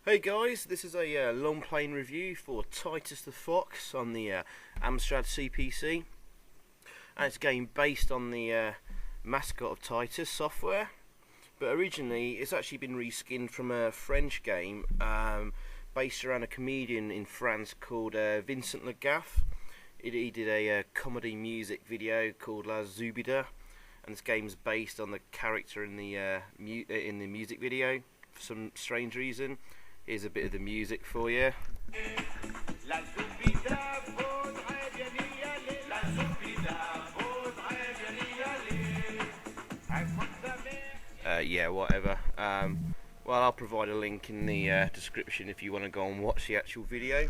Hey guys, this is a long playing review for Titus the Fox on the AMSTRAD CPC, and it's a game based on the mascot of Titus software, but originally it's actually been reskinned from a French game based around a comedian in France called Vincent Lagaffe. He did a comedy music video called La Zubida, and this game's based on the character in the music video for some strange reason. Here's a bit of the music for you. Yeah, whatever. Well, I'll provide a link in the description if you want to go and watch the actual video.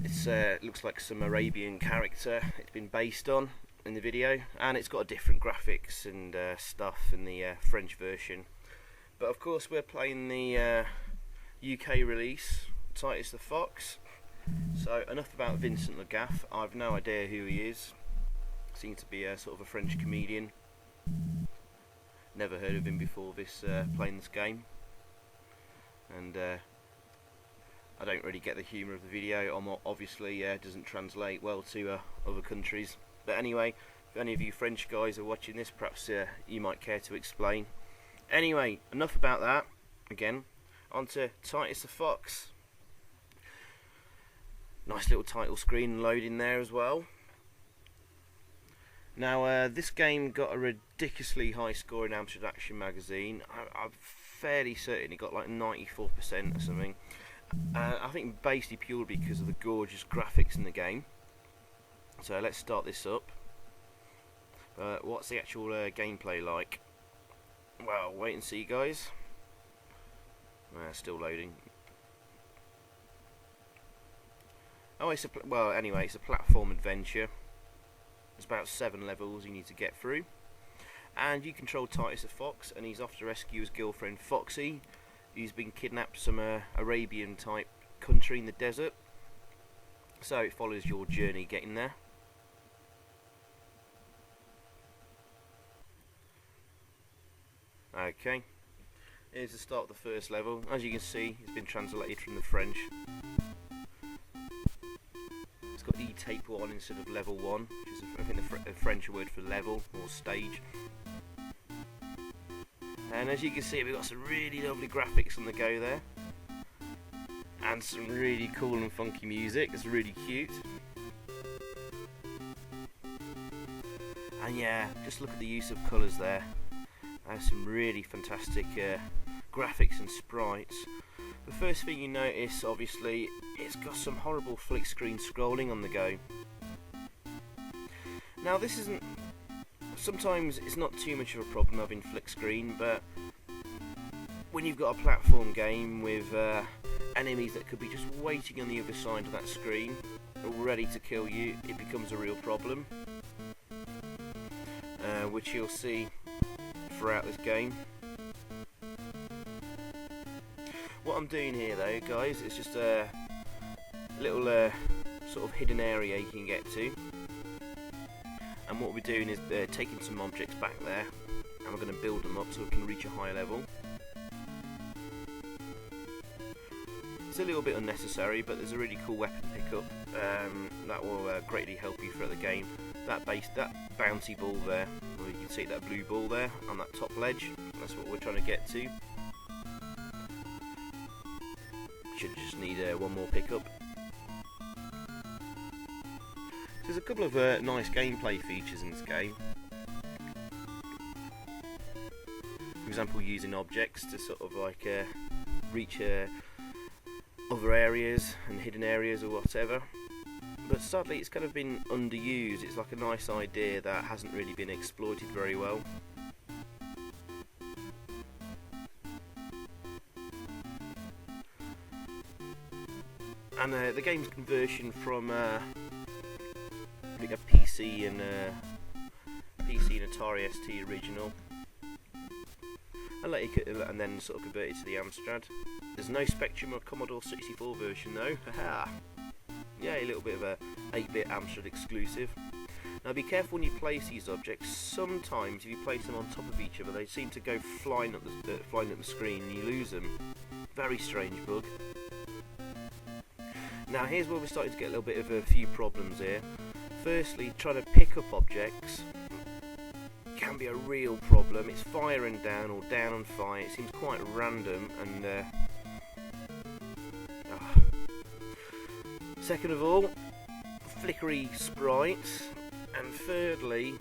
It looks like some Arabian character it's been based on in the video, and it's got different graphics and stuff in the French version. But of course we're playing the UK release, Titus the Fox. So enough about Vincent Lagaffe. I've no idea who he is. Seems to be a sort of a French comedian. Never heard of him before playing this game. And I don't really get the humour of the video. Obviously doesn't translate well to other countries. But anyway, if any of you French guys are watching this, perhaps you might care to explain. Anyway, enough about that. Again, on to Titus the Fox. Nice little title screen loading there as well. Now, this game got a ridiculously high score in Amstrad Action magazine. I'm fairly certain it got like 94% or something. I think basically purely because of the gorgeous graphics in the game. So let's start this up. What's the actual gameplay like? Well, wait and see, guys. Still loading. Oh, anyway, it's a platform adventure. There's about 7 levels you need to get through, and you control Titus the Fox, and he's off to rescue his girlfriend Foxy, who's been kidnapped some Arabian type country in the desert. So it follows your journey getting there. Okay, here's the start of the first level. As you can see, it's been translated from the French. It's got E-tape 1 instead of level 1, which is I think the French word for level or stage. And as you can see, we've got some really lovely graphics on the go there, and some really cool and funky music. It's really cute. And yeah, just look at the use of colours there. Some really fantastic graphics and sprites. The first thing you notice, obviously, it's got some horrible flick screen scrolling on the go. Now this isn't, sometimes it's not too much of a problem having flick screen, but when you've got a platform game with enemies that could be just waiting on the other side of that screen, all ready to kill you, it becomes a real problem, which you'll see throughout this game. What I'm doing here though, guys, is just a little sort of hidden area you can get to, and what we're doing is taking some objects back there, and we're going to build them up so we can reach a higher level. It's a little bit unnecessary, but there's a really cool weapon pickup that will greatly help you throughout the game. That bouncy ball there, well, you can see that blue ball there on that top ledge, that's what we're trying to get to. Should just need one more pickup. There's a couple of nice gameplay features in this game. For example, using objects to sort of like reach other areas and hidden areas or whatever. But sadly it's kind of been underused. It's like a nice idea that hasn't really been exploited very well. And the game's conversion from like a PC and Atari ST original, and then sort of converted to the Amstrad. There's no Spectrum or Commodore 64 version though. Haha. Yeah, a little bit of a 8-bit Amstrad exclusive. Now be careful when you place these objects. Sometimes if you place them on top of each other, they seem to go flying up the screen and you lose them. Very strange bug. Now here's where we're starting to get a little bit of a few problems here. Firstly, trying to pick up objects can be a real problem. It's fire and down or down and fire. It seems quite random and second of all, flickery sprites, and thirdly,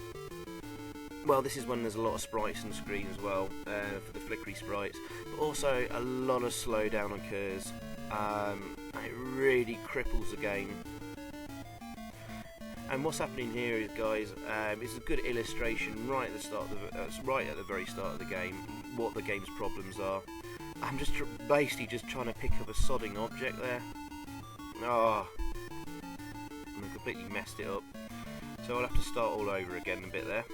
well, this is when there's a lot of sprites on screen as well for the flickery sprites, but also a lot of slowdown occurs. It really cripples the game. And what's happening here is, guys, it's a good illustration right at the start of right at the very start of the game what the game's problems are. I'm just basically just trying to pick up a sodding object there. Oh, I completely messed it up. So I'll have to start all over again a bit there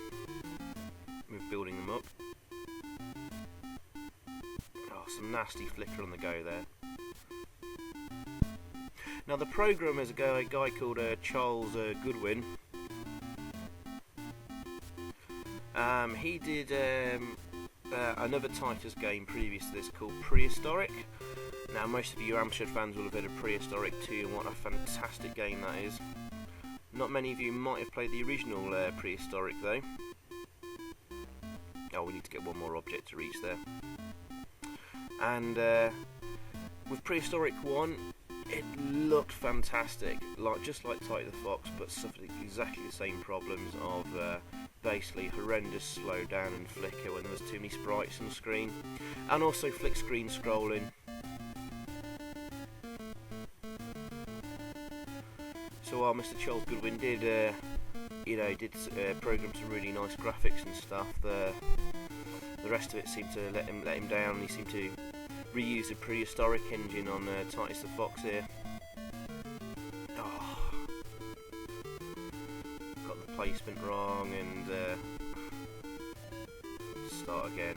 with building them up. Oh, some nasty flicker on the go there. Now the programmer is a guy called Charles Goodwin. He did another Titus game previous to this called Prehistorik. Now most of you Amstrad fans will have heard of Prehistorik 2 and what a fantastic game that is. Not many of you might have played the original Prehistorik though. Oh, we need to get one more object to reach there. And with Prehistorik 1, it looked fantastic, just like Titus the Fox, but suffered exactly the same problems of basically horrendous slowdown and flicker when there was too many sprites on the screen, and also flick screen scrolling. So while Mr. Charles Goodwin did, program some really nice graphics and stuff, the rest of it seemed to let him down. He seemed to reuse the Prehistorik engine on Titus the Fox here. Oh, got the placement wrong and start again.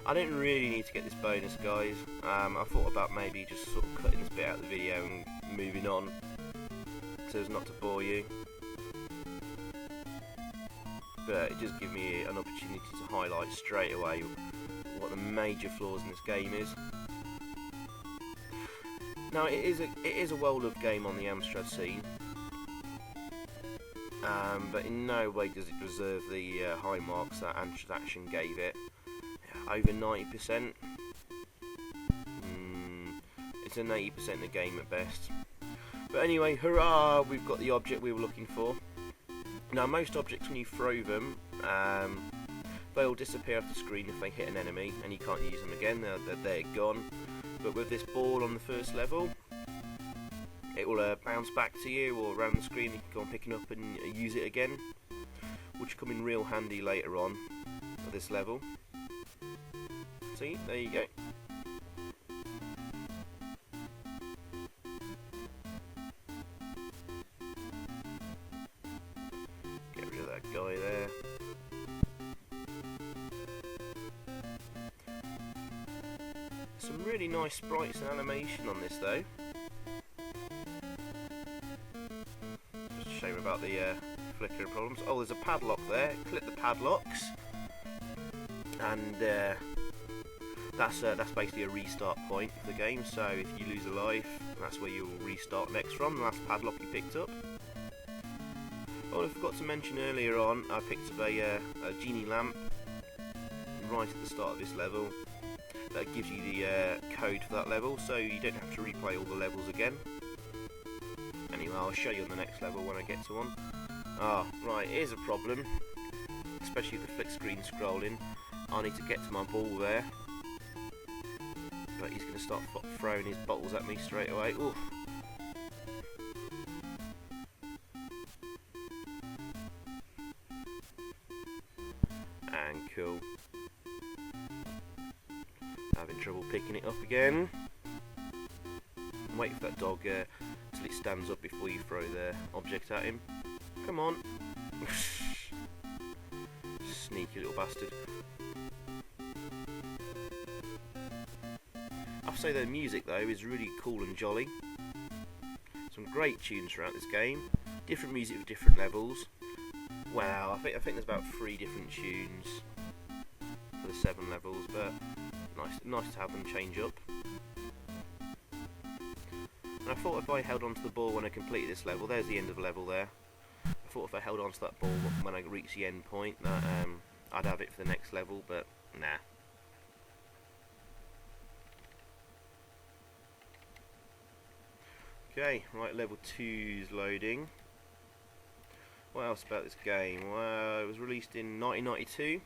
I didn't really need to get this bonus, guys. I thought about maybe just sort of cutting this bit out of the video and moving on so as not to bore you. But it does give me an opportunity to highlight straight away what the major flaws in this game is. Now it is a well-loved game on the Amstrad scene, but in no way does it deserve the high marks that Amstrad Action gave it. Over 90%. It's an 80% in the game at best. But anyway, hurrah! We've got the object we were looking for. Now most objects, when you throw them, they'll disappear off the screen if they hit an enemy, and you can't use them again. They're gone. But with this ball on the first level, it will bounce back to you or around the screen. You can go on picking up and use it again, which will come in real handy later on at this level. See, there you go. Get rid of that guy there. Some really nice sprites and animation on this though. Just a shame about the flickering problems. Oh, there's a padlock there. Click the padlocks, and that's basically a restart point for the game. So if you lose a life, that's where you'll restart next from. The last padlock you picked up. Oh, I forgot to mention earlier on, I picked up a genie lamp right at the start of this level. That gives you the code for that level, so you don't have to replay all the levels again. Anyway, I'll show you on the next level when I get to one. Ah, right, here's a problem, especially with the flick screen scrolling. I need to get to my ball there, but he's going to start throwing his bottles at me straight away. Oof. And cool. Having trouble picking it up again. Wait for that dog till it stands up before you throw the object at him. Come on. Sneaky little bastard. I have to say the music though is really cool and jolly. Some great tunes throughout this game. Different music with different levels. Well, I think there's about 3 different tunes for the 7 levels, but nice to have them change up. And I thought if I held onto the ball when I completed this level, there's the end of the level there. I thought if I held onto that ball when I reached the end point, that I'd have it for the next level, but nah. Okay, right, level 2's loading. What else about this game? Well, it was released in 1992,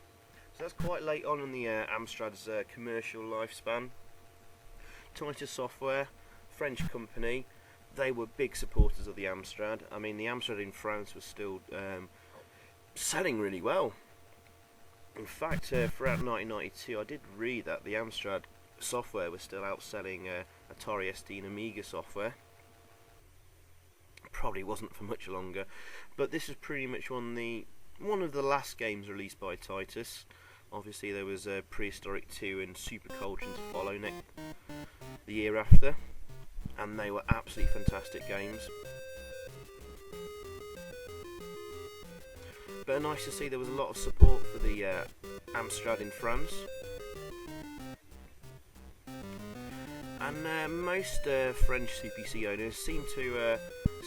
so that's quite late on in the Amstrad's commercial lifespan. Titus Software, French company, they were big supporters of the Amstrad. I mean, the Amstrad in France was still selling really well. In fact, throughout 1992, I did read that the Amstrad software was still outselling Atari ST and Amiga software. Probably wasn't for much longer, but this is pretty much one of the last games released by Titus. Obviously there was Prehistorik 2 and Super Cauldron to follow the year after, and they were absolutely fantastic games. But nice to see there was a lot of support for the Amstrad in France. And most French CPC owners seem to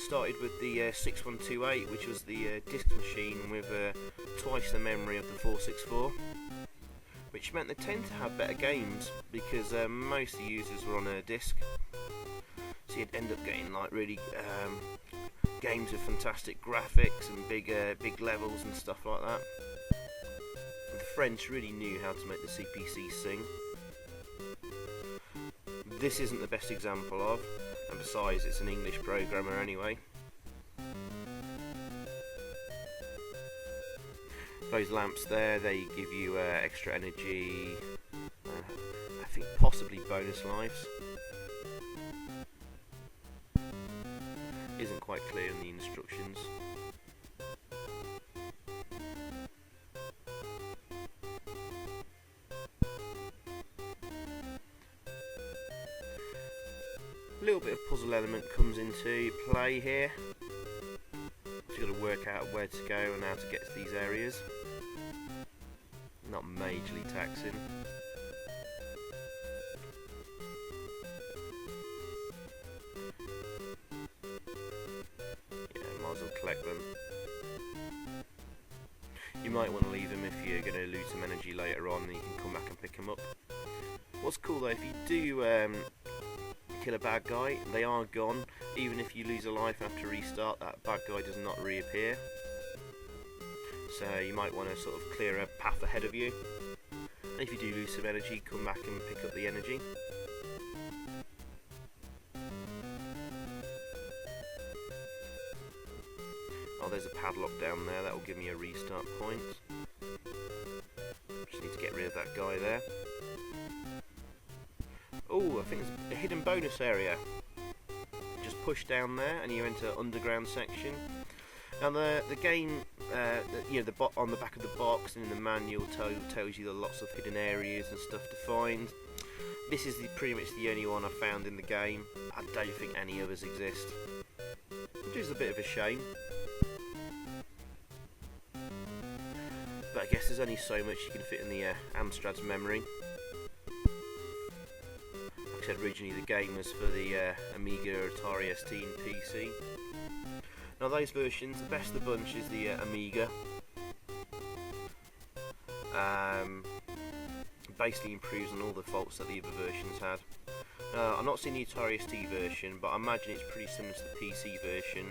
started with the 6128, which was the disk machine with twice the memory of the 464, which meant they tend to have better games because most of the users were on a disk. So you'd end up getting like really games with fantastic graphics and big levels and stuff like that. And the French really knew how to make the CPC sing. This isn't the best example of, and besides it's an English programmer anyway. Those lamps there, they give you extra energy, I think possibly bonus lives. Isn't quite clear in the instructions. A little bit of puzzle element comes into play here. So you've got to work out where to go and how to get to these areas. Not majorly taxing. Yeah, might as well collect them. You might want to leave them if you're going to lose some energy later on, and you can come back and pick them up. What's cool though, if you do kill a bad guy, they are gone. Even if you lose a life after restart, that bad guy does not reappear. So you might want to sort of clear a path ahead of you. And if you do lose some energy, come back and pick up the energy. Oh, there's a padlock down there, that will give me a restart point. Just need to get rid of that guy there. Oh, I think there's a hidden bonus area. Just push down there and you enter underground section. Now the game, on the back of the box and in the manual tells you there are lots of hidden areas and stuff to find. This is pretty much the only one I found in the game. I don't think any others exist, which is a bit of a shame. But I guess there's only so much you can fit in the Amstrad's memory. Originally the game was for the Amiga, Atari ST and PC. Now those versions, the best of the bunch is the Amiga. Basically improves on all the faults that the other versions had. I've not seen the Atari ST version, but I imagine it's pretty similar to the PC version,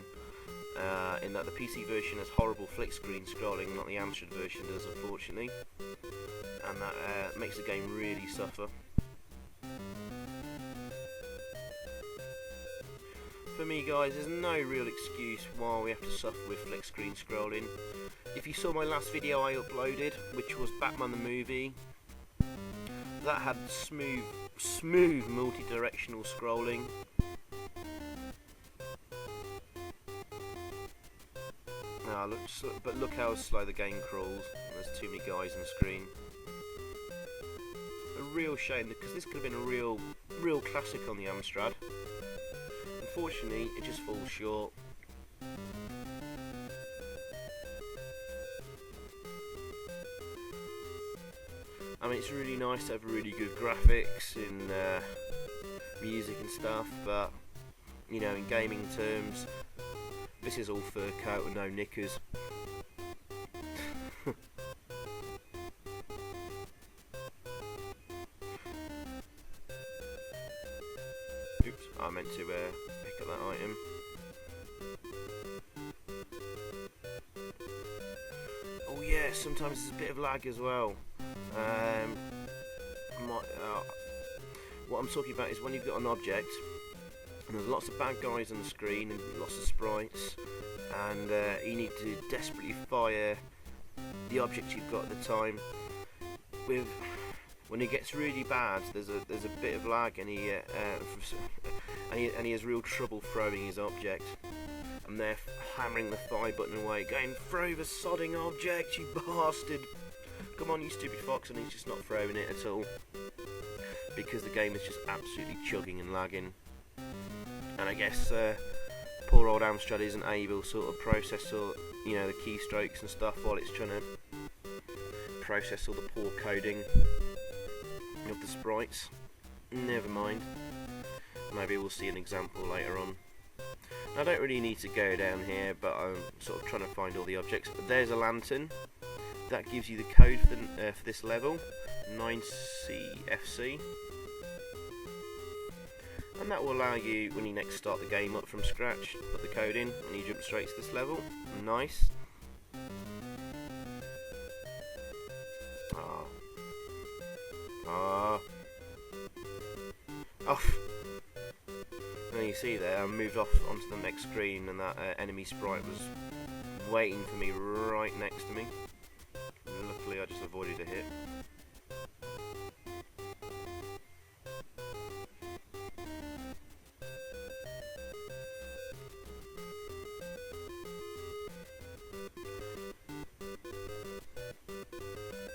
in that the PC version has horrible flick screen scrolling, not the Amstrad version does, unfortunately, and that makes the game really suffer. For me guys, there's no real excuse why we have to suffer with flick screen scrolling. If you saw my last video I uploaded, which was Batman the Movie, that had smooth multi-directional scrolling. But look how slow the game crawls. There's too many guys on the screen. A real shame, because this could have been a real classic on the Amstrad. Unfortunately, it just falls short. I mean, it's really nice to have really good graphics in music and stuff, but you know, in gaming terms, this is all fur coat with no knickers. Oops, I meant to pick up that item. Oh yeah, sometimes there's a bit of lag as well. What I'm talking about is when you've got an object and there's lots of bad guys on the screen and lots of sprites, and you need to desperately fire the object you've got at the time. When it gets really bad, there's a bit of lag, and he has real trouble throwing his object. And they're hammering the fire button away, going, "Throw the sodding object, you bastard! Come on, you stupid fox!" And he's just not throwing it at all, because the game is just absolutely chugging and lagging. And I guess poor old Amstrad isn't able to sort of process all, you know, the keystrokes and stuff while it's trying to process all the poor coding of the sprites. Never mind. Maybe we'll see an example later on. I don't really need to go down here, but I'm sort of trying to find all the objects. There's a lantern. That gives you the code for this level, 9CFC. And that will allow you, when you next start the game up from scratch, put the code in and you jump straight to this level. Nice. Off. And you see there, I moved off onto the next screen, and that enemy sprite was waiting for me right next to me. Luckily, I just avoided a hit.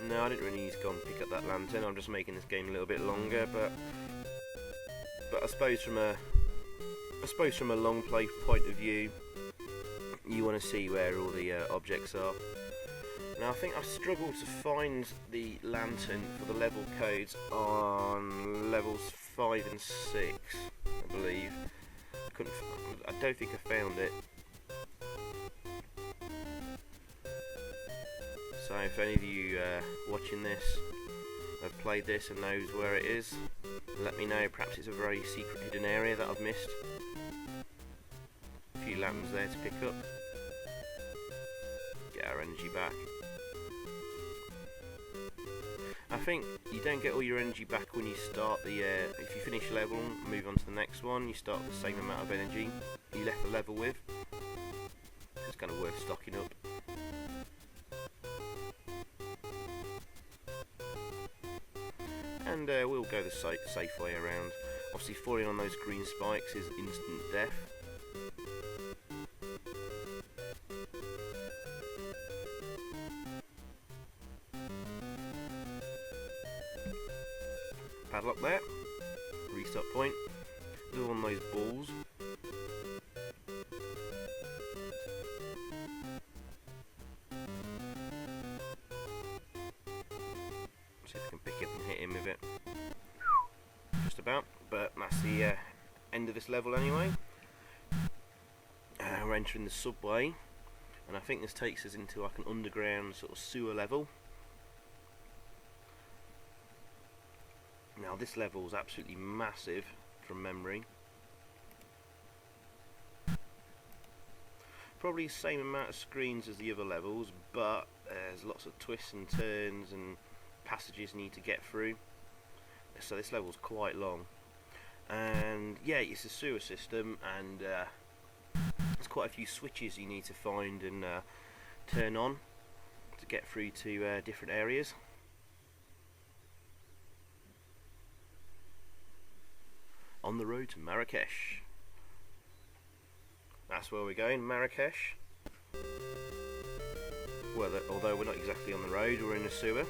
No, I didn't really need to go and pick up that lantern. I'm just making this game a little bit longer, but I suppose from a long play point of view, you want to see where all the objects are. Now, I think I struggled to find the lantern for the level codes on levels 5 and 6, I believe. I don't think I found it. So if any of you watching this have played this and knows where it is, let me know. Perhaps it's a very secret hidden area that I've missed. A few lanterns there to pick up. Get our energy back. I think you don't get all your energy back when you start the, if you finish a level and move on to the next one, you start with the same amount of energy you left the level with. It's kind of worth stocking up. And we'll go the safe way around. Obviously falling on those green spikes is instant death. Padlock there. Restart point. Do on those balls. See if I can pick it and hit him with it. Just about, but that's the end of this level anyway. We're entering the subway, and I think this takes us into like an underground sort of sewer level. Now this level is absolutely massive from memory. Probably the same amount of screens as the other levels, but there's lots of twists and turns and passages you need to get through. So this level's quite long. And yeah, it's a sewer system, and there's quite a few switches you need to find and turn on to get through to different areas. On the road to Marrakesh. That's where we're going, Marrakesh. Well, although we're not exactly on the road, we're in a sewer.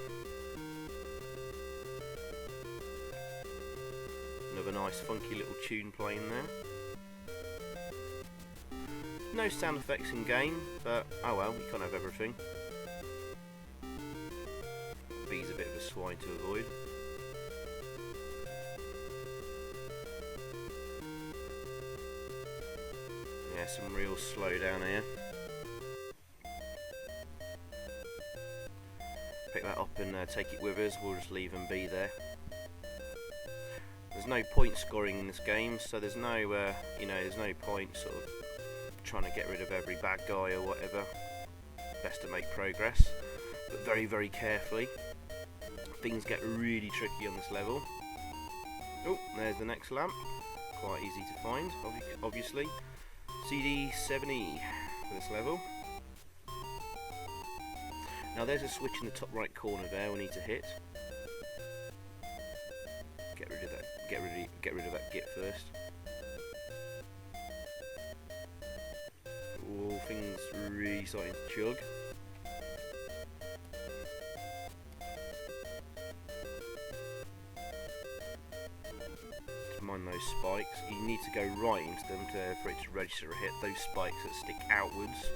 Another nice funky little tune playing there. No sound effects in game, but oh well, you can't have everything. B's a bit of a swine. trying to avoid. Yeah, some real slow down here. Pick that up and take it with us. We'll just leave them be there. There's no point scoring in this game, so there's no, there's no point sort of trying to get rid of every bad guy or whatever. Best to make progress, but very, very carefully. Things get really tricky on this level. Oh, there's the next lamp. Quite easy to find, obviously. CD7E for this level. Now there's a switch in the top right corner there we need to hit. Get rid of that. Get rid of that git first. Oh, things really starting to chug. Mind those spikes. You need to go right into them for it to register a hit. Those spikes that stick outwards.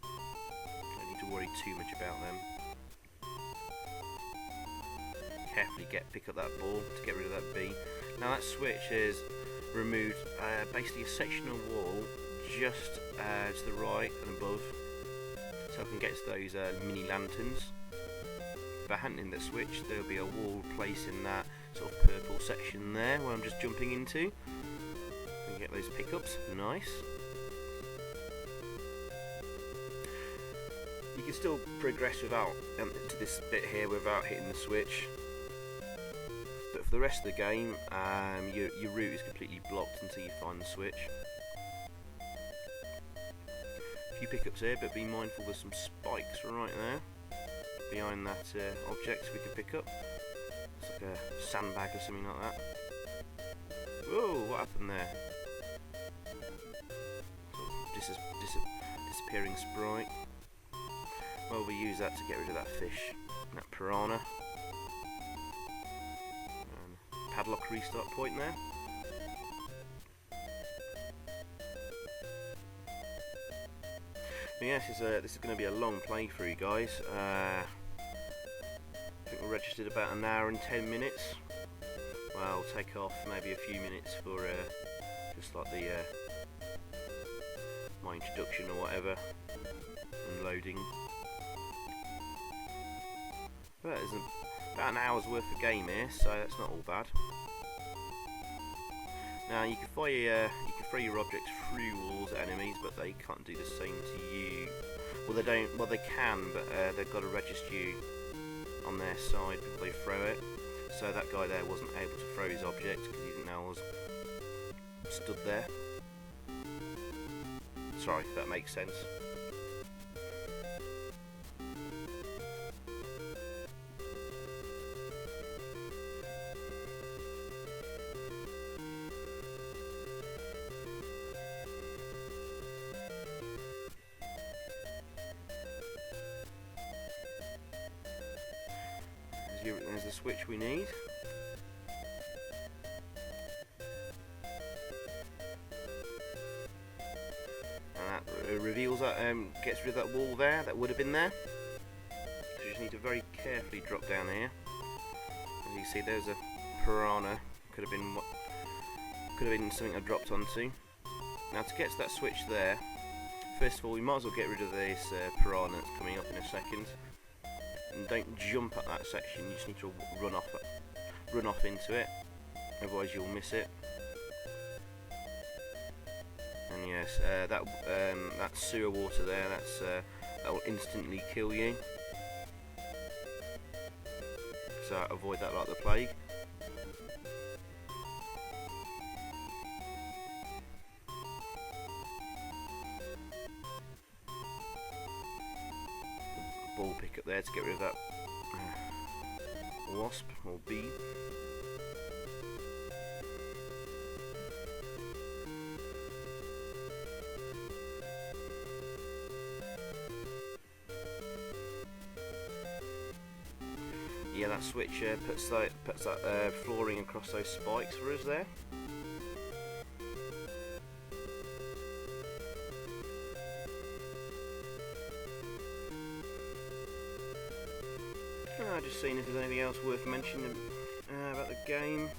Don't need to worry too much about them. Carefully pick up that ball to get rid of that bee. Now that switch has removed basically a section of wall just to the right and above, so I can get to those mini lanterns. If I hadn't in the switch, there'll be a wall placing that sort of purple section there where I'm just jumping into. And get those pickups, nice. You can still progress without to this bit here without hitting the switch. But for the rest of the game, your route is completely blocked until you find the switch. A few pickups here, but be mindful there's some spikes right there behind that object we can pick up. It's like a sandbag or something like that. Whoa, what happened there? Disappearing sprite. Well, we use that to get rid of that fish, that piranha. Padlock restart point there. But yes, this is going to be a long play for you guys. I think we're registered about an hour and 10 minutes. Well, I'll take off maybe a few minutes for just like the my introduction or whatever, and loading. But there's about an hour's worth of game here, so that's not all bad. Now you can throw your objects through walls at enemies, but they can't do the same to you. Well, they don't. Well, they can, but they've got to register you on their side before they throw it. So that guy there wasn't able to throw his object because he didn't know I was stood there. Sorry, if that makes sense. There's the switch we need. And that reveals that, gets rid of that wall there that would have been there. So you just need to very carefully drop down here. As you see, there's a piranha. Could have been something I dropped onto. Now to get to that switch there, first of all we might as well get rid of this piranha that's coming up in a second. And don't jump at that section, you just need to run off into it, otherwise you'll miss it. And yes, that sewer water there, that will instantly kill you. So avoid that like the plague. Ball pick up there to get rid of that wasp or bee. Yeah, that switch puts that flooring across those spikes for us there. just seeing if there's anything else worth mentioning about the game.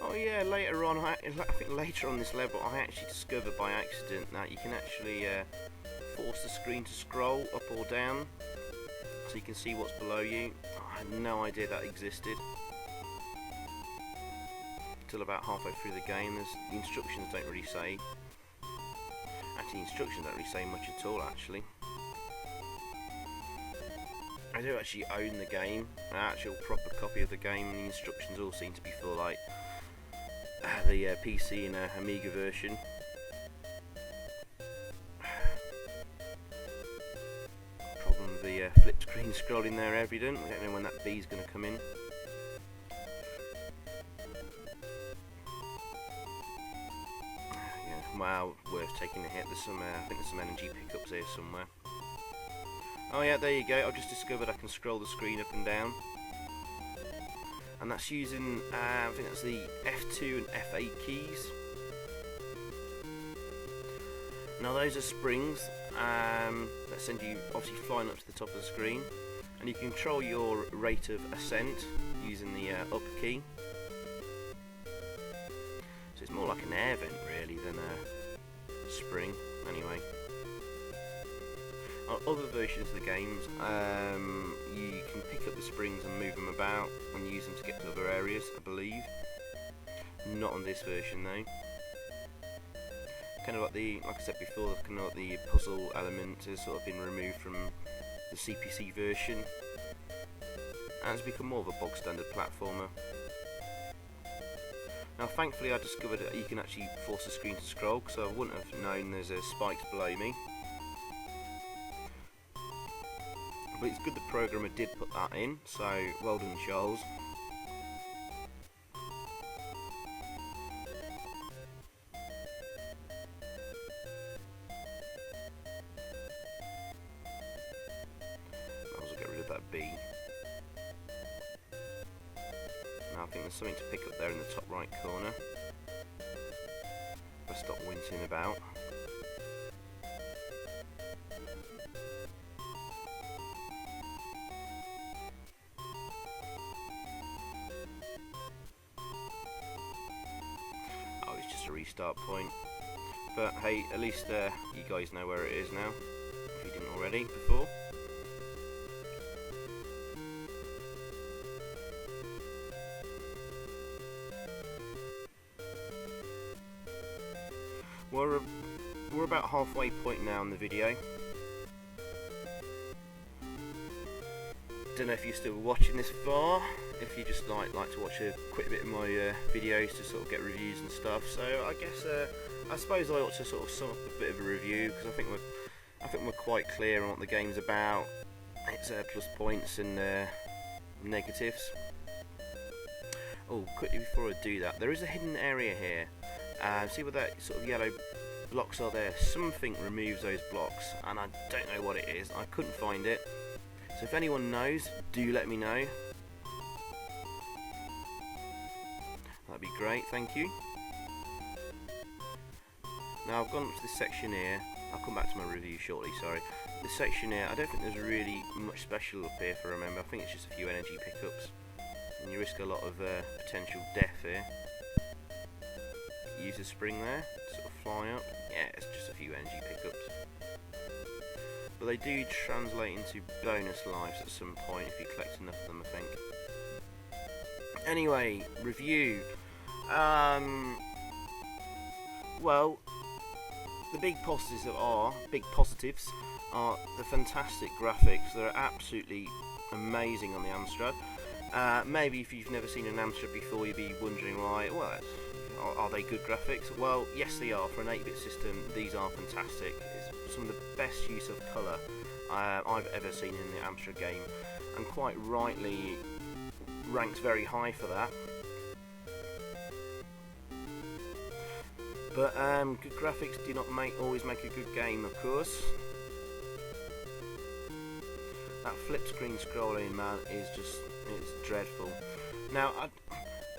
Oh yeah, later on, I think later on this level, I actually discovered by accident that you can actually force the screen to scroll up or down, so you can see what's below you. I had no idea that existed until about halfway through the game. The instructions don't really say. Actually, the instructions don't really say much at all. Actually, I do actually own the game, an actual proper copy of the game, and the instructions all seem to be for like the PC and Amiga version. Problem with the flip screen scrolling there evident. I don't know when that B's going to come in. Yeah, wow, worth taking a hit. There's some, I think there's some energy pickups here somewhere. Oh yeah, there you go. I've just discovered I can scroll the screen up and down. And that's using, I think that's the F2 and F8 keys. Now those are springs that send you obviously flying up to the top of the screen, and you control your rate of ascent using the up key. So it's more like an air vent really than a spring. Anyway, on other versions of the games, you can pick up the springs and move them about and use them to get to other areas, I believe. Not on this version though. Kind of like I said before, kind of like the puzzle element has sort of been removed from the CPC version, and it's become more of a bog standard platformer. Now thankfully I discovered that you can actually force the screen to scroll, because I wouldn't have known there's spikes below me. But it's good the programmer did put that in, so well done, Charles. I'll also get rid of that B. Now I think there's something to pick up there in the top right corner. If I stop wincing about. Restart point, but hey, at least you guys know where it is now, if you didn't already before. We're about halfway point now in the video. Don't know if you're still watching this far, if you just like to watch a quick bit of my videos to sort of get reviews and stuff. So I guess I suppose I ought to sort of sum up a bit of a review, because I think we're quite clear on what the game's about. Its plus points and negatives. Oh, quickly before I do that, there is a hidden area here. See where that sort of yellow blocks are there? Something removes those blocks, and I don't know what it is. I couldn't find it. So if anyone knows, do let me know. That'd be great, thank you. Now I've gone up to this section here. I'll come back to my review shortly, sorry. This section here, I don't think there's really much special up here, if I remember. I think it's just a few energy pickups. And you risk a lot of potential death here. Use the spring there, sort of fly up. Yeah, it's just a few energy pickups. But they do translate into bonus lives at some point if you collect enough of them, I think. Anyway, review. Well, the big positives are the fantastic graphics. They're absolutely amazing on the Amstrad. Maybe if you've never seen an Amstrad before, you'd be wondering why. Well, are they good graphics? Well, yes they are. For an 8-bit system, these are fantastic. It's some of the best use of colour I've ever seen in the Amstrad game, and quite rightly ranked very high for that. But good graphics do not always make a good game, of course. That flip screen scrolling, man, is just, it's dreadful. Now,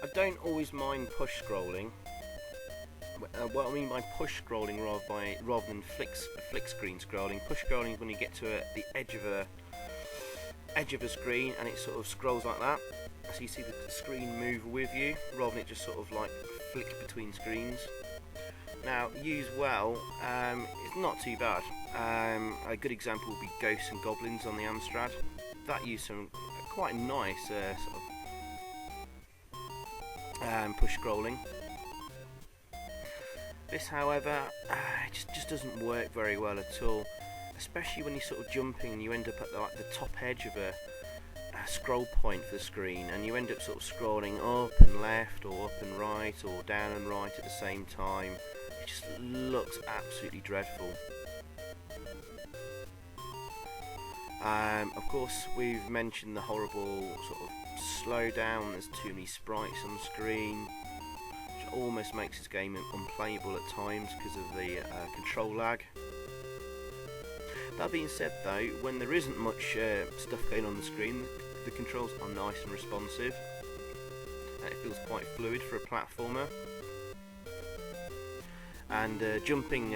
I don't always mind push scrolling. What I mean by push scrolling rather than flick screen scrolling. Push scrolling is when you get to the edge of a screen and it sort of scrolls like that, so you see the screen move with you rather than it just sort of like flick between screens. Now, used well, it's not too bad. A good example would be Ghosts and Goblins on the Amstrad. That used some quite nice sort of push scrolling. This, however, it just doesn't work very well at all, especially when you're sort of jumping and you end up at the top edge of a scroll point for the screen, and you end up sort of scrolling up and left or up and right or down and right at the same time. It just looks absolutely dreadful. Of course, we've mentioned the horrible sort of slowdown. There's too many sprites on screen, which almost makes this game unplayable at times because of the control lag. That being said though, when there isn't much stuff going on the screen, the controls are nice and responsive, and it feels quite fluid for a platformer. And jumping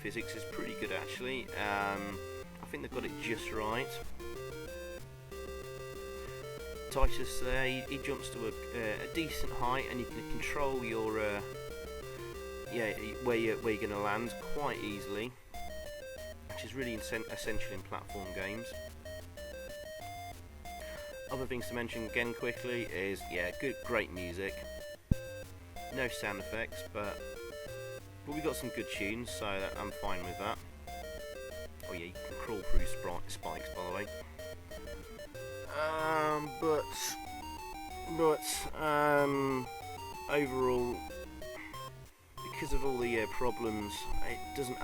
physics is pretty good actually. I think they've got it just right. Titus there, he jumps to a decent height, and you can control your where you're going to land quite easily, which is really essential in platform games. Other things to mention again quickly is great music. No sound effects, but we got some good tunes, so I'm fine with that. Oh yeah, you can crawl through spikes, by the way. Overall, because of all the problems, it doesn't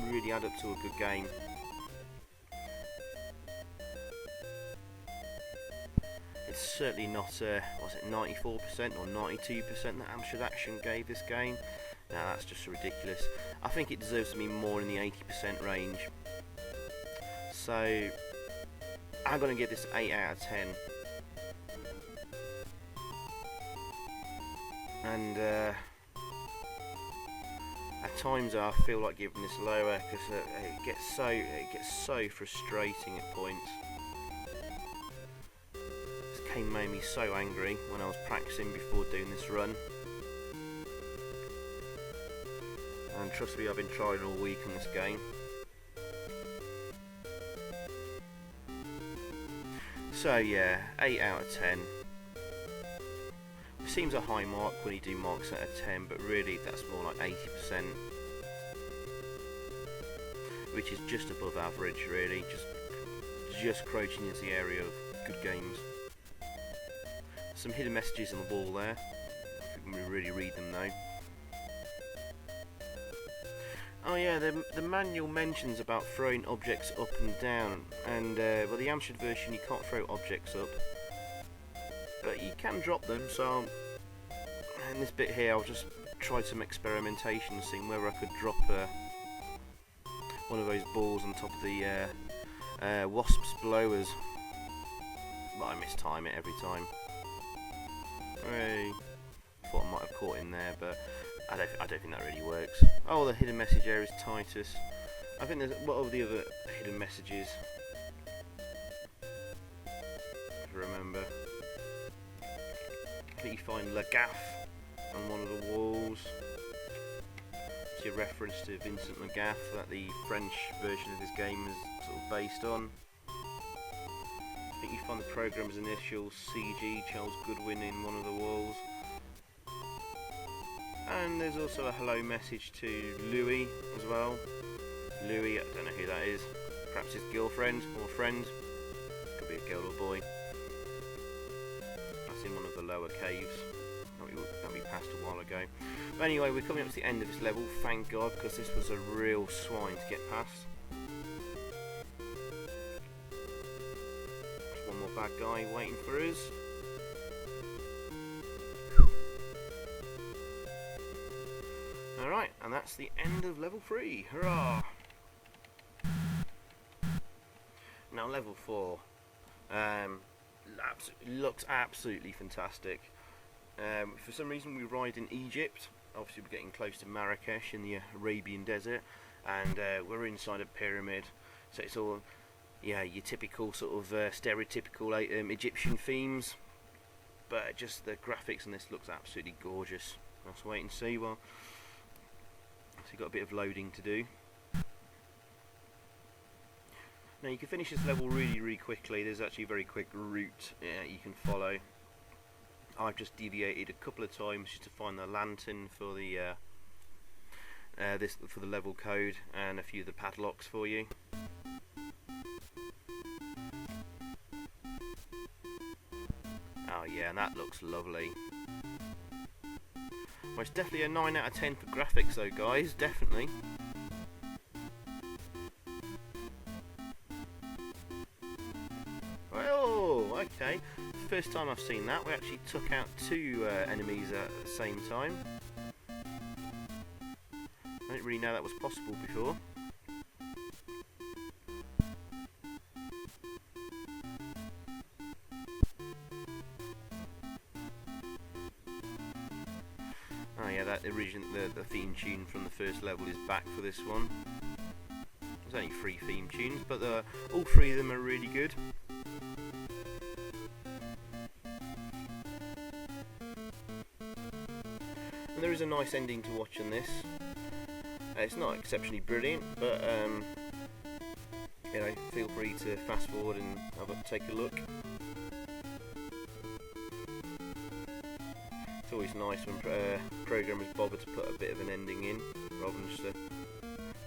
really add up to a good game. It's certainly not was it 94% or 92% that Amstrad Action gave this game. Now that's just ridiculous. I think it deserves to be more in the 80% range. So I'm going to give this 8 out of 10. And at times I feel like giving this lower because it gets so frustrating at points. This game made me so angry when I was practicing before doing this run. And trust me, I've been trying all week on this game. So yeah, 8 out of 10. It seems a high mark when you do marks out of 10, but really that's more like 80%, which is just above average really, just crouching into the area of good games. Some hidden messages on the wall there, if you can really read them though. Oh yeah, the manual mentions about throwing objects up and down, and well, the Amstrad version you can't throw objects up, but you can drop them. So in this bit here, I'll just try some experimentation, seeing whether I could drop one of those balls on top of the wasps blowers. But I mistime it every time. Hey, thought I might have caught him there, but I don't think that really works. Oh, the hidden message there is Titus. I think there's, what are the other hidden messages? If I remember. I think you find La Gaffe on one of the walls. It's a reference to Vincent Lagaffe that the French version of this game is sort of based on. I think you find the programmer's initials, CG, Charles Goodwin, in one of the walls. And there's also a hello message to Louis as well. Louis, I don't know who that is. Perhaps his girlfriend or friend. Could be a girl or boy. That's in one of the lower caves that we passed a while ago. But anyway, we're coming up to the end of this level, thank God, because this was a real swine to get past. There's one more bad guy waiting for us. Alright, and that's the end of level 3. Hurrah! Now level 4 looks absolutely fantastic. For some reason we ride in Egypt. Obviously we're getting close to Marrakesh in the Arabian desert, and we're inside a pyramid, so it's all, yeah, your typical sort of stereotypical Egyptian themes, but just the graphics on this looks absolutely gorgeous. Let's wait and see. Well, so you've got a bit of loading to do. Now you can finish this level really quickly. There's actually a very quick route you can follow. I've just deviated a couple of times just to find the lantern for the for the level code, and a few of the padlocks for you. Oh yeah, and that looks lovely. Well, it's definitely a 9 out of 10 for graphics though, guys, definitely. Oh, okay. First time I've seen that. We actually took out 2 enemies at the same time. I didn't really know that was possible before. Oh yeah, that the theme tune from the first level is back for this one. There's only 3 theme tunes, but all 3 of them are really good. And there is a nice ending to watch on this. It's not exceptionally brilliant, but you know, feel free to fast forward and take a look. It's always nice when programmers bother to put a bit of an ending in, rather than just a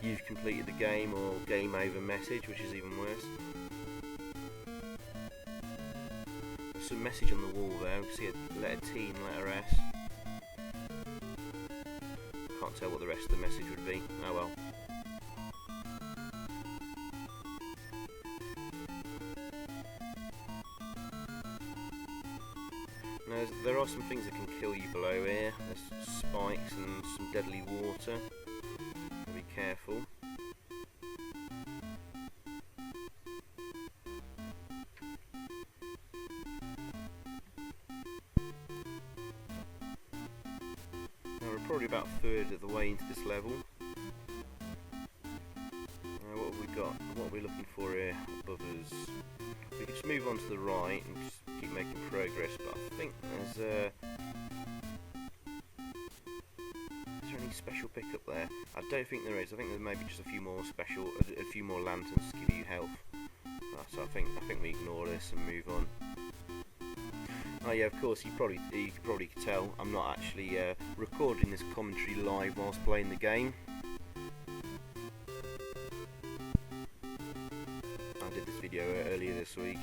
"you've completed the game" or "game over" message, which is even worse. There's some message on the wall there. We can see a letter T and letter S. Can't tell what the rest of the message would be. Oh well. Now, there are some things that can kill you below here. There's spikes and some deadly water. Be careful. Now we're probably about a third of the way into this level. What have we got? What are we looking for here above us? We can just move on to the right and just keep making progress, but I think there's is there any special pickup there? I don't think there is. I think there may be just a few more lanterns to give you health. So I think we ignore this and move on. Oh yeah, of course, you could probably tell I'm not actually recording this commentary live whilst playing the game. I did this video earlier this week.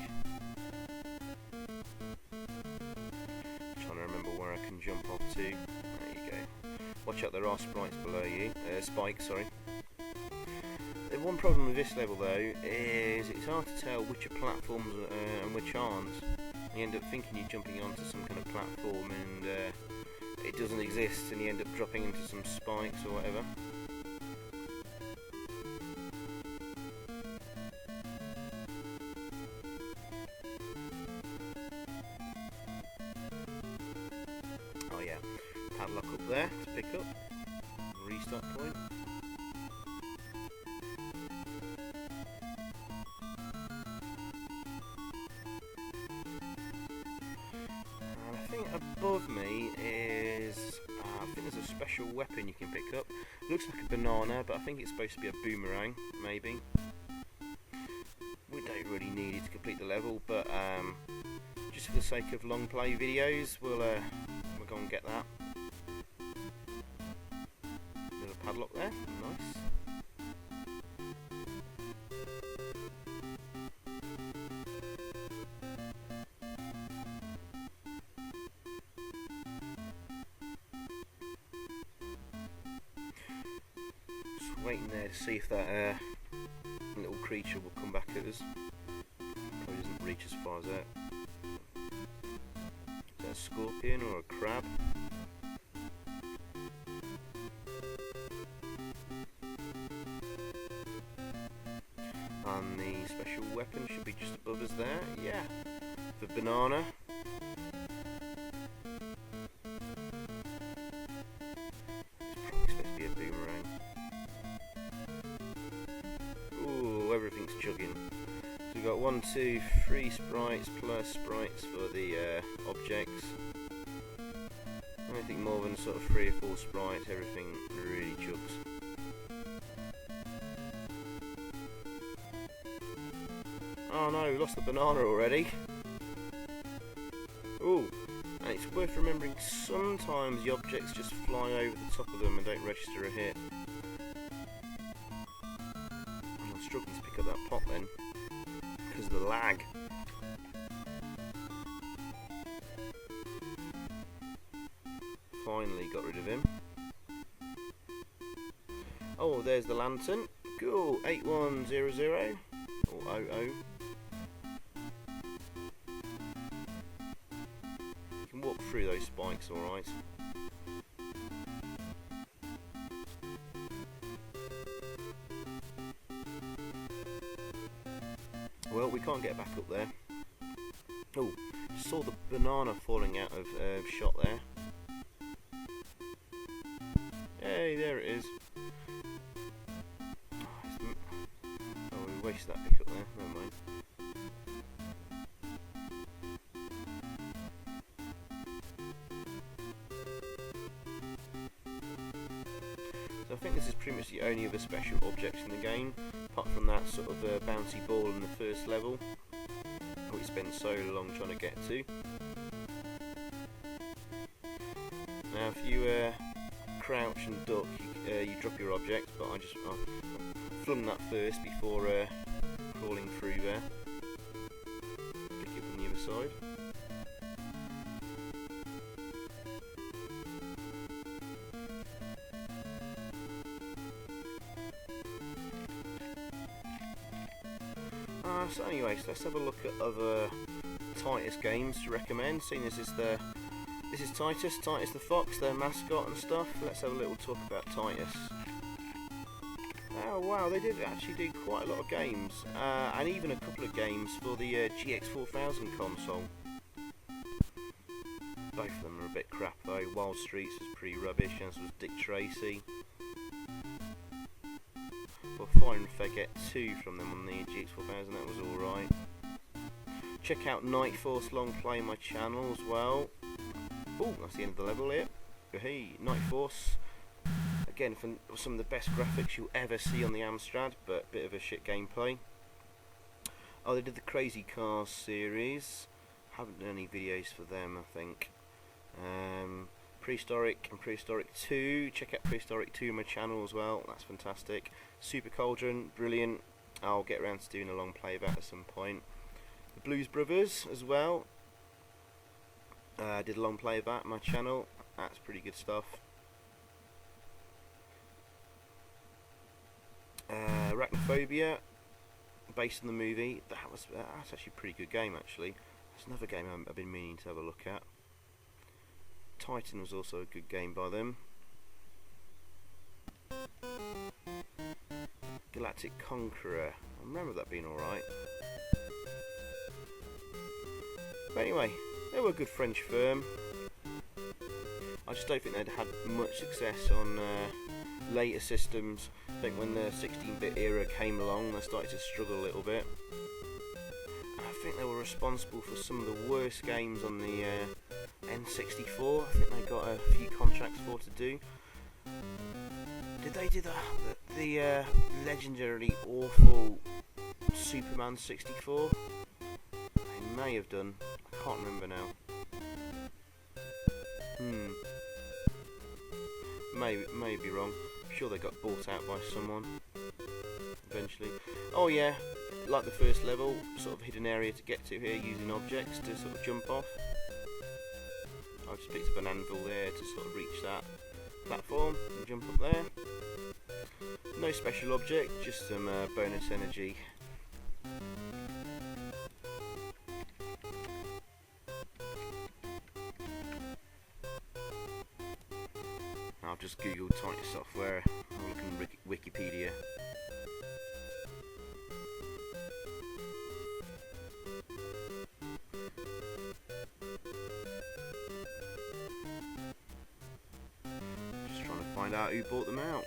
Trying to remember where I can jump off to. There you go. Watch out, there are sprites below you. Spikes, sorry. The one problem with this level though is it's hard to tell which are platforms and which aren't. You end up thinking you're jumping onto some kind of platform and it doesn't exist, and you end up dropping into some spikes or whatever. Oh yeah, padlock up there to pick up. Restart point. Above me is, I think there's a special weapon you can pick up. It looks like a banana, but I think it's supposed to be a boomerang, maybe. We don't really need it to complete the level, but just for the sake of long play videos, we'll go and get that. There's a padlock there, nice. Waiting there to see if that little creature will come back at us. Probably doesn't reach as far as that. Is that a scorpion or a crab? And the special weapon should be just above us there. Yeah, the banana. we've got 1, 2, 3 sprites plus sprites for the objects. Anything more than sort of 3 or 4 sprites, everything really chugs. Oh no, we lost the banana already. Ooh, and it's worth remembering sometimes the objects just fly over the top of them and don't register a hit. I'm struggling to pick up that pot then, because of the lag. Finally got rid of him. Oh, there's the lantern. Cool, 8100 or 00. You can walk through those spikes, alright. Well, we can't get back up there. Oh, saw the banana falling out of shot there. Hey, there it is. Oh, we wasted that pick up there. Never mind. So I think this is pretty much the only other special objects in the game, apart from that sort of bouncy ball in the first level, we spent so long trying to get to. Now if you crouch and duck, you drop your object, but I flung that first before crawling through there. Pick it from the other side. So anyways, let's have a look at other Titus games to recommend, seeing as this is Titus the Fox, their mascot and stuff. Let's have a little talk about Titus. Oh wow, they did actually do quite a lot of games, and even a couple of games for the GX4000 console. Both of them are a bit crap though. Wild Streets was pretty rubbish, as was Dick Tracy. But Fire and Forget 2 from them on the GX4000, that was alright. Check out Night Force Longplay on my channel as well. Oh, that's the end of the level here. Hey, Night Force. Again, for some of the best graphics you'll ever see on the Amstrad, but a bit of a shit gameplay. Oh, they did the Crazy Cars series. Haven't done any videos for them, I think. Prehistorik and Prehistorik 2. Check out Prehistorik 2 on my channel as well. That's fantastic. Super Cauldron, brilliant. I'll get around to doing a long play of that at some point. The Blues Brothers as well. Did a long play of that on my channel. That's pretty good stuff. Arachnophobia, based on the movie. That's actually a pretty good game actually. That's another game I've been meaning to have a look at. Titan was also a good game by them. Galactic Conqueror, I remember that being alright. But anyway, they were a good French firm. I just don't think they'd had much success on later systems. I think when the 16-bit era came along, they started to struggle a little bit. And I think they were responsible for some of the worst games on the N64. I think they got a few contracts for to do. Did they do the legendarily awful Superman 64? They may have done. I can't remember now. May be wrong. I'm sure they got bought out by someone eventually. Oh yeah, like the first level, sort of hidden area to get to here using objects to sort of jump off. I've just picked up an anvil there to sort of reach that platform and jump up there. No special object, just some bonus energy. I've just googled Titus software. I'm looking at Wikipedia. Just trying to find out who bought them out.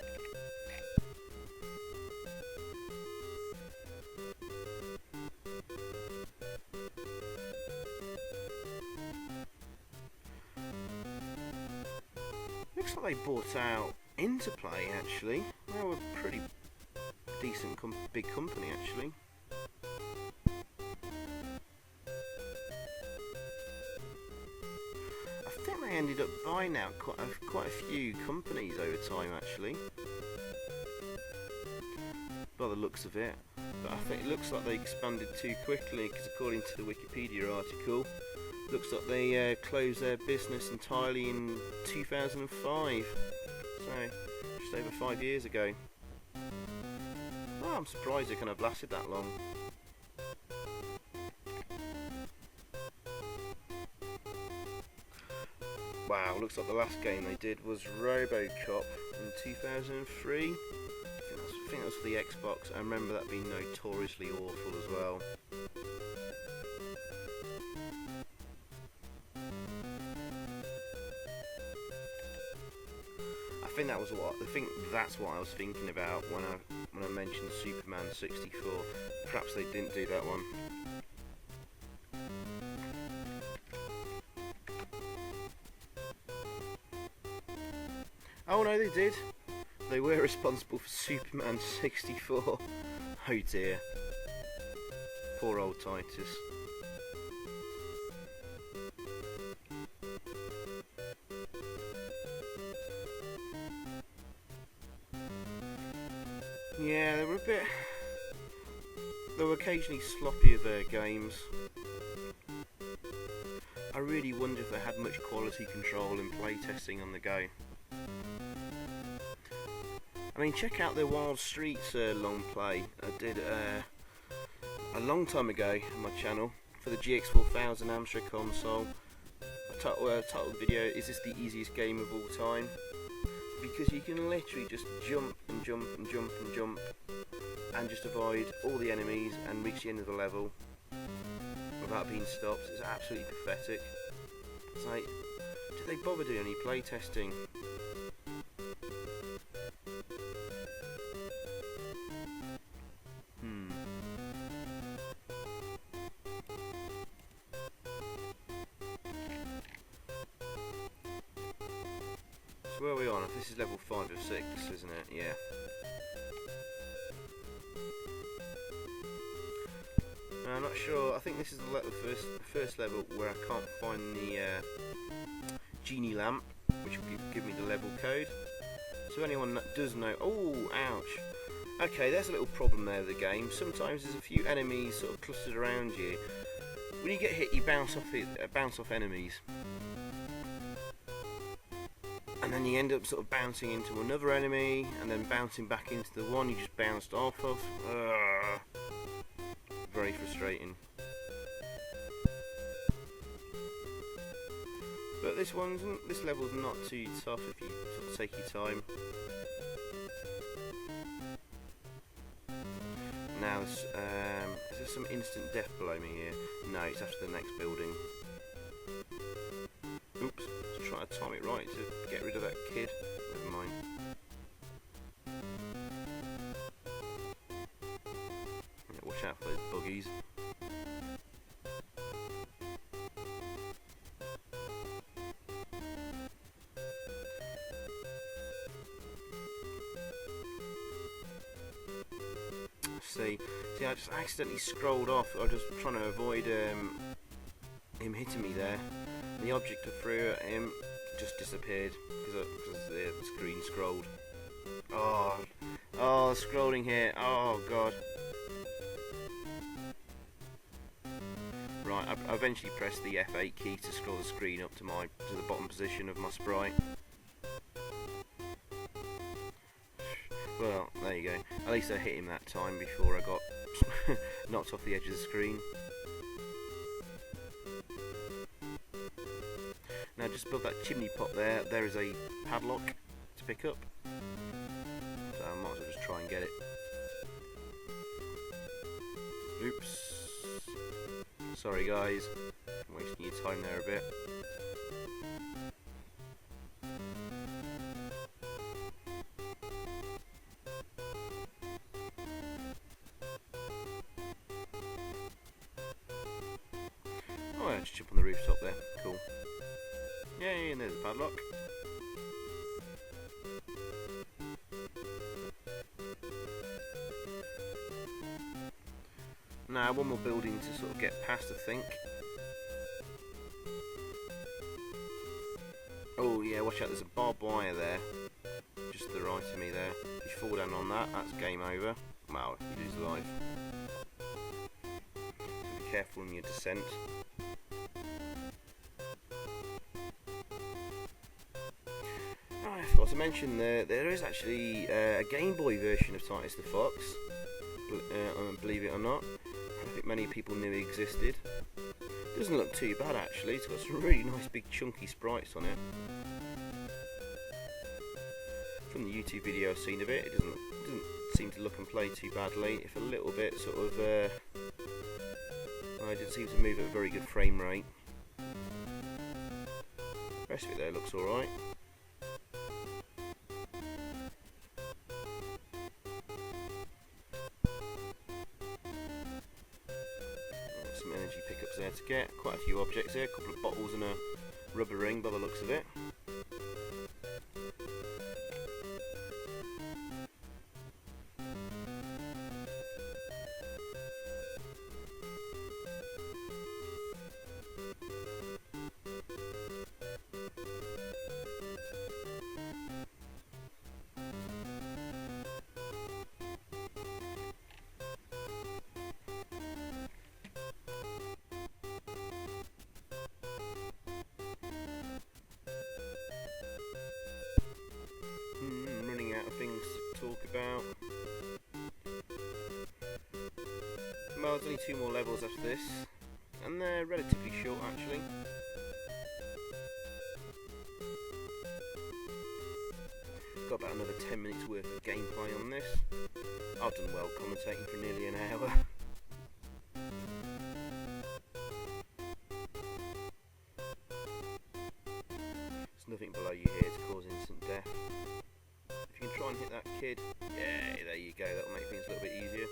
looks like they bought out Interplay actually. They were a pretty decent big company actually. I think they ended up buying out quite a few companies over time actually, by the looks of it. But I think it looks like they expanded too quickly, because according to the Wikipedia article, looks like they closed their business entirely in 2005, so just over 5 years ago. Oh, I'm surprised it kind of lasted that long. Wow, looks like the last game they did was RoboCop in 2003. I think that was for the Xbox. I remember that being notoriously awful as well. I think that's what I was thinking about when I mentioned Superman 64. Perhaps they didn't do that one. Oh no, they did. They were responsible for Superman 64. Oh dear. Poor old Titus. Yeah, they were occasionally sloppy with their games. I really wonder if they had much quality control and playtesting on the go. I mean, check out their Wild Streets Longplay. I did a long time ago on my channel for the GX4000 Amstrad console. I titled the video, "Is this the easiest game of all time?" Because you can literally just jump and jump and jump and jump and just avoid all the enemies and reach the end of the level without being stopped. It's absolutely pathetic. It's like, did they bother doing any playtesting? So where are we on? This is level 5 of 6, isn't it? Yeah. Now, I'm not sure. I think this is the first level where I can't find the genie lamp, which will give me the level code. So anyone that does know... Oh, ouch. Okay, there's a little problem there with the game. Sometimes there's a few enemies sort of clustered around you. When you get hit, you bounce off enemies. And then you end up sort of bouncing into another enemy, and then bouncing back into the one you just bounced off of. Very frustrating. But this level's not too tough if you sort of take your time. Now, is there some instant death below me here? No, it's after the next building. Oops, let's try to time it right to get rid of that kid. Never mind. Yeah, watch out for those buggies. See, I just accidentally scrolled off. I was just trying to avoid him hitting me there. And the object I threw at him just disappeared because the screen scrolled. Oh, scrolling here. Oh god. Right, I eventually pressed the F8 key to scroll the screen up to the bottom position of my sprite. Well, there you go. At least I hit him that time before I got knocked off the edge of the screen. Now just above that chimney pot there is a padlock to pick up. So I might as well just try and get it. Oops. Sorry guys, I'm wasting your time there a bit. Oh yeah, just jump on the rooftop there, cool. Yay, and there's the padlock. Now, one more building to sort of get past, I think. Oh yeah, watch out, there's a barbed wire there. Just to the right of me there. If you fall down on that, that's game over. Wow, you lose life. So be careful in your descent. Oh, I forgot to mention there is actually a Game Boy version of Titus the Fox. Believe it or not. I think many people knew it existed. Doesn't look too bad actually, it's got some really nice big chunky sprites on it. From the YouTube video I've seen of it, it doesn't seem to look and play too badly, if a little bit sort of, well, it didn't seem to move at a very good frame rate. The rest of it there looks alright. Some energy pickups there to get, quite a few objects here, a couple of bottles and a rubber ring by the looks of it. Running out of things to talk about. Well, there's only 2 more levels after this, and they're relatively short actually. Got about another 10 minutes worth of gameplay on this. I've done well commentating for nearly an hour. There's nothing below you here to cause instant death. If you can try and hit that kid, yeah, there you go, that'll make things a little bit easier.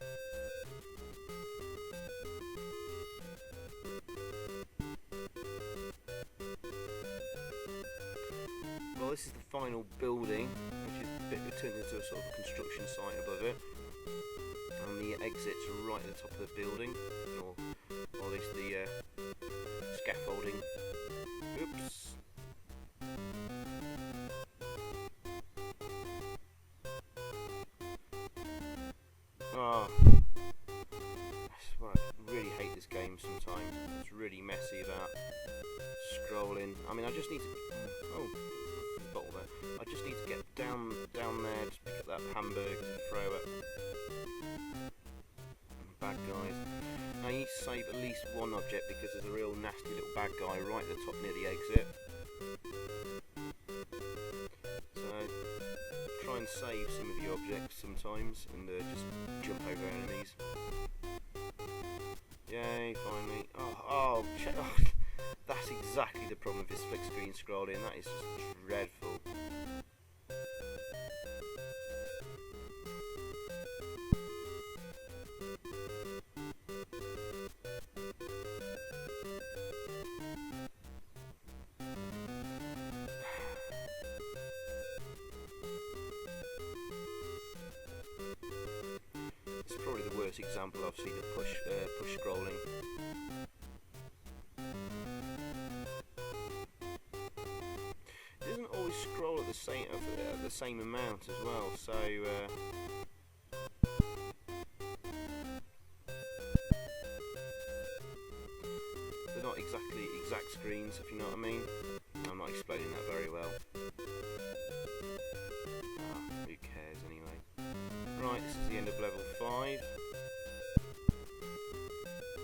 Well, this is the final building, which is it turns into a sort of a construction site above it, and the exits are right at the top of the building, or at least the scaffolding. Oops. Ah, I really hate this game sometimes. It's really messy about scrolling. I mean, I just need to. Oh, there's a bottle there. I just need to get down there to pick up that hamburger to throw at bad guys. Now you need to save at least one object because there's a real nasty little bad guy right at the top near the exit. So try and save some of your objects sometimes and just jump over enemies. Yay, finally. Oh, that's exactly the problem with this flick screen scrolling. That is just dreadful. It's probably the worst example I've seen of push scrolling. It doesn't always scroll at the same amount as well, so they're not exactly exact screens, if you know what I mean. I'm not explaining that very well. Who cares anyway. Right, this is the end of level 5.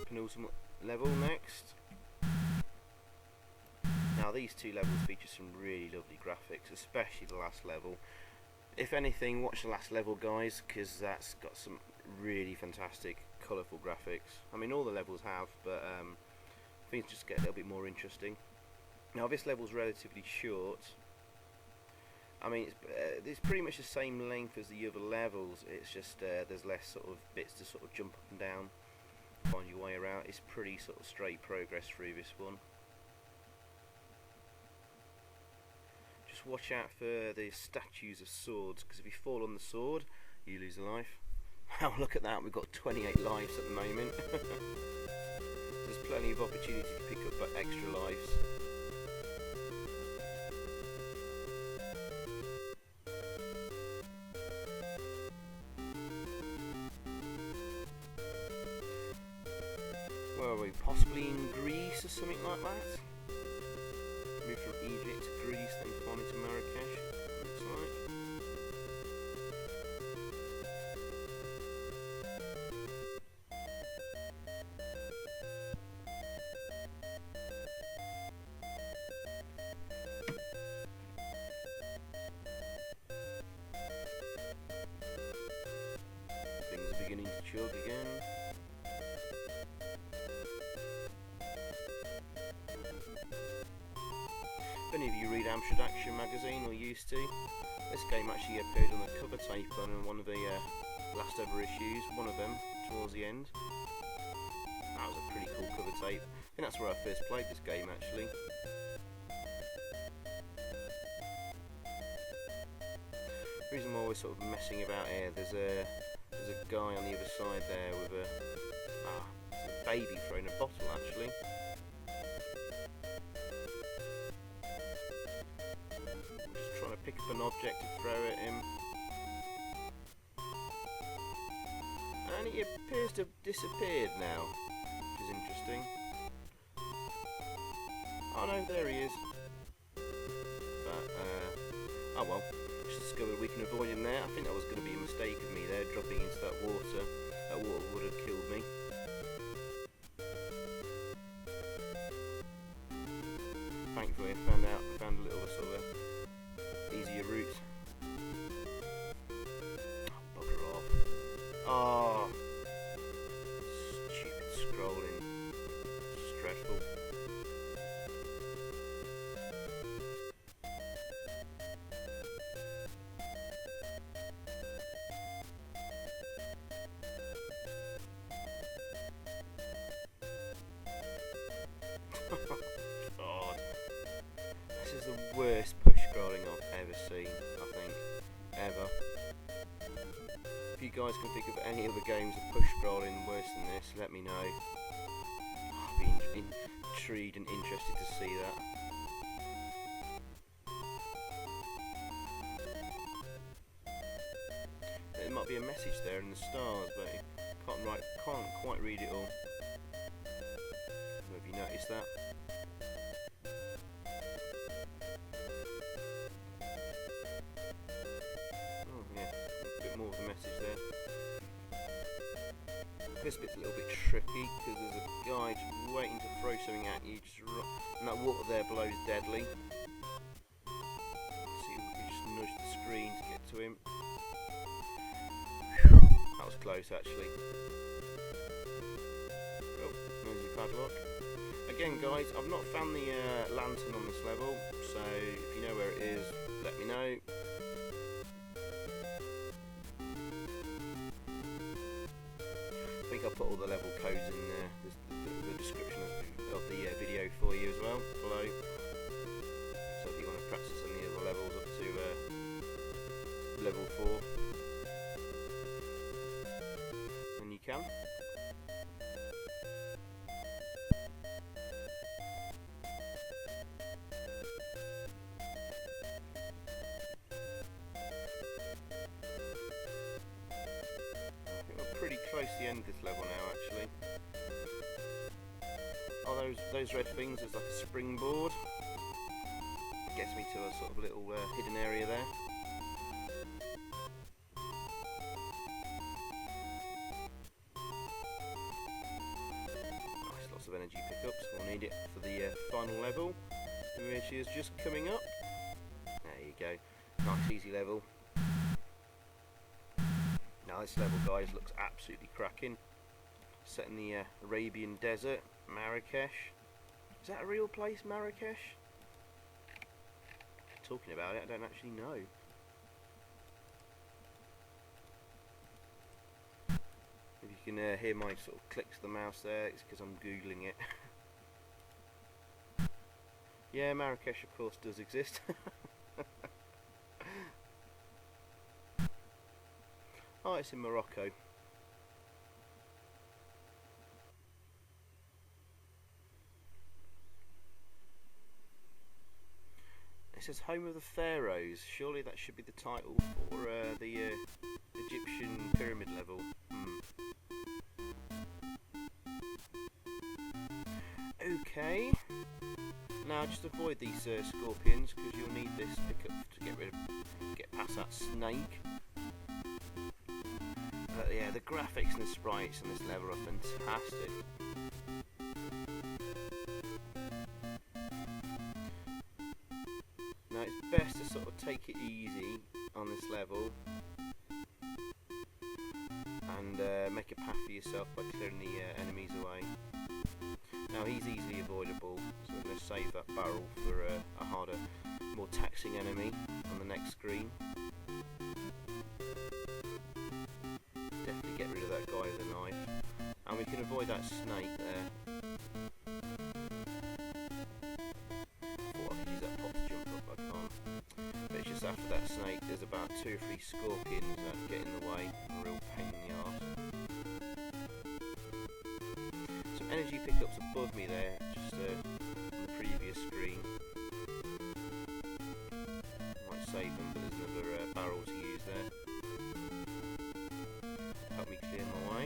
Penultimate level next. Now these 2 levels feature some really lovely graphics, especially the last level. If anything, watch the last level, guys, because that's got some really fantastic, colourful graphics. I mean, all the levels have, but things just get a little bit more interesting. Now this level's relatively short. I mean, it's pretty much the same length as the other levels. It's just there's less sort of bits to sort of jump up and down, find your way around. It's pretty sort of straight progress through this one. Just watch out for the statues of swords, because if you fall on the sword, you lose a life. Oh, look at that, we've got 28 lives at the moment. There's plenty of opportunity to pick up extra lives. Where are we? Possibly in Greece or something like that? Moved from Egypt to Greece, then finally to Marrakesh, looks like. Things are beginning to chug again. If any of you read Amstrad Action magazine, or used to, this game actually appeared on the cover tape on one of the last ever issues, one of them, towards the end. That was a pretty cool cover tape. I think that's where I first played this game actually. The reason why we're sort of messing about here, there's a guy on the other side there with a baby throwing a bottle actually. Pick up an object to throw at him, and he appears to have disappeared now, which is interesting. Oh no, there he is. But oh well, just discovered we can avoid him there. I think that was going to be a mistake of me there, dropping into that water. That water would have killed me. Thankfully I found a little sort of easier route. Oh, bugger off. Oh, stupid scrolling. Stressful. God. This is the worst push scrolling I've ever seen, I think. Ever. If you guys can think of any other games of push scrolling worse than this, let me know. I'd be intrigued and interested to see that. There might be a message there in the stars, but can't quite read it all. Have you noticed that? More of the message there. This bit's a little bit tricky because there's a guy just waiting to throw something at you, and that water there below is deadly. Let's see if we can just nudge the screen to get to him. That was close actually. Oh, there's your padlock. Again guys, I've not found the lantern on this level, so if you know where it is, let me know. I think I'll put all the level codes in the description of the video for you as well, below. So if you want to practice any of the levels up to level 4, then you can. Pretty close to the end of this level now actually. Oh, those red things, there's like a springboard. It gets me to a sort of little hidden area there. Nice, lots of energy pickups. We'll need it for the final level, which is just coming up. There you go. Nice easy level. Now this level guys looks absolutely cracking. Set in the Arabian desert, Marrakesh. Is that a real place, Marrakesh? Talking about it, I don't actually know. If you can hear my sort of clicks of the mouse there, it's because I'm googling it. Yeah, Marrakesh of course does exist. Oh, it's in Morocco. says Home of the Pharaohs. Surely that should be the title for the Egyptian pyramid level. Okay. Now just avoid these scorpions, because you'll need this pickup to get past that snake. Yeah, the graphics and the sprites in this level are fantastic. Now it's best to sort of take it easy on this level and make a path for yourself by clearing the enemies away. Now he's easily avoidable, so we're going to save that barrel for a harder, more taxing enemy on the next screen. Definitely get rid of that guy with a knife, and we can avoid that snake there. I thought I could use that pop to jump up, I can't. But it's just after that snake there's about 2 or 3 scorpions that get in the way, a real pain in the arse. Some energy pickups above me there, just on the previous screen. Might save them, but there's another barrel to use there. Help me clear my way.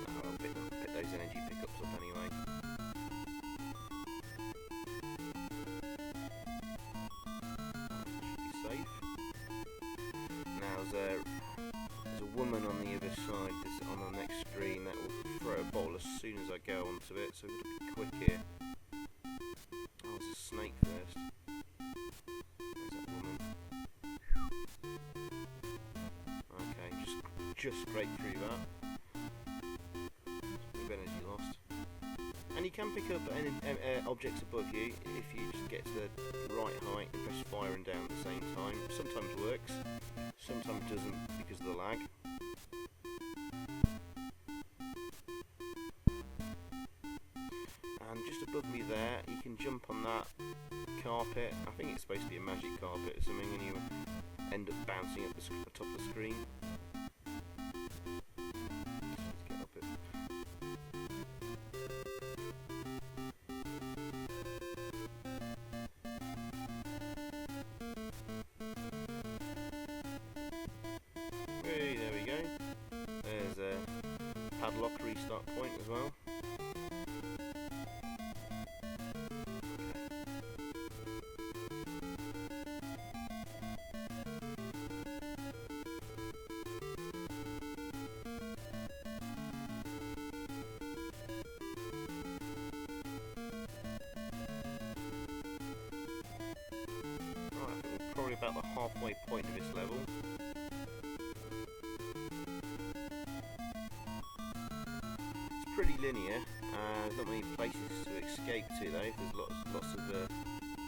I'll pick those energy pickups up anyway. Should be safe. Now there's a woman on the other side, on the next screen, that will throw a bottle as soon as I go onto it, so we've got to be quick here. Oh, there's a snake first. There's that woman. Okay, just scrape through that. Bit of energy lost. And you can pick up objects above you if you just get to the right height and press fire and down at the same time. Sometimes works, sometimes doesn't because of the lag. And just above me there, you can jump on that carpet. I think it's supposed to be a magic carpet or something, and you end up bouncing up the top of the screen. Let's get up it. Hey, there we go. There's a padlock restart point as well. Probably about the halfway point of this level. It's pretty linear. There's not many places to escape to though. There's lots of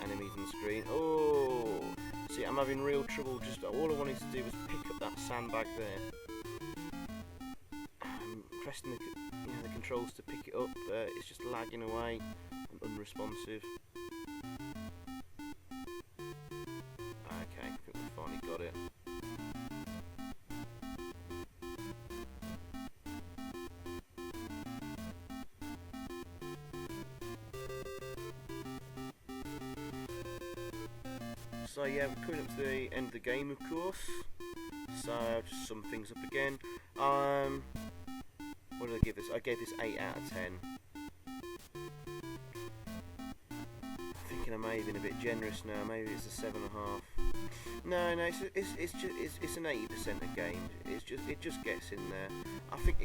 enemies on the screen. Oh, see, I'm having real trouble. Just all I wanted to do was pick up that sandbag there. Pressing the controls to pick it up. It's just lagging away and unresponsive. Okay, I think we finally got it. So yeah, we're coming up to the end of the game, of course. So just sum things up again. What did I give this? I gave this 8 out of 10. I may have been a bit generous now. Maybe it's a 7.5. No, it's an 80% of game. It just gets in there. I think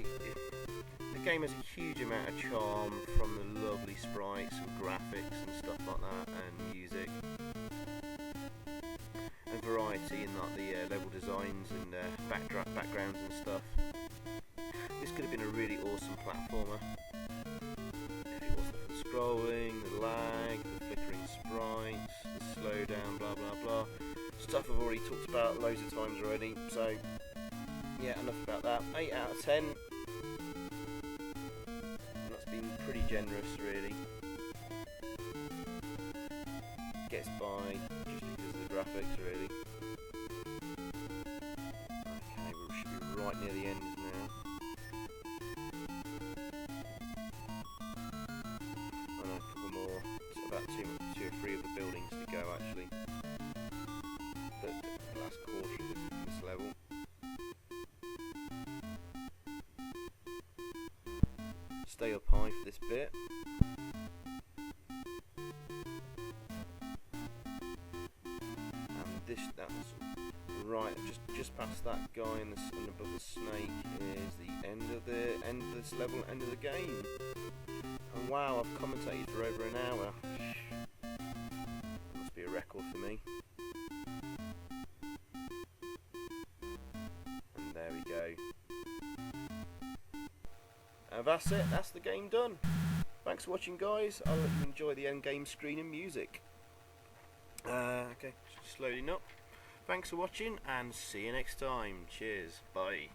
the game has a huge amount of charm from the lovely sprites and graphics and stuff like that, and music, and variety in like the level designs and backgrounds and stuff. This could have been a really awesome platformer. If it wasn't for the scrolling, the lag, the flickering sprites, the slowdown, blah blah blah. Stuff I've already talked about loads of times already, so yeah, enough about that. 8 out of 10. And that's been pretty generous, really. Gets by just because of the graphics, really. Okay, we should be right near the end now. that two or three of the buildings to go actually. The last quarter of this level. Stay up high for this bit. And that's right, just past that guy and above the snake is the end of this level, end of the game. And wow, I've commentated for over an hour. That must be a record for me. And there we go. And that's it, that's the game done. Thanks for watching, guys. I'll let you enjoy the end game screen and music. Okay, just loading up. Thanks for watching and see you next time. Cheers, bye.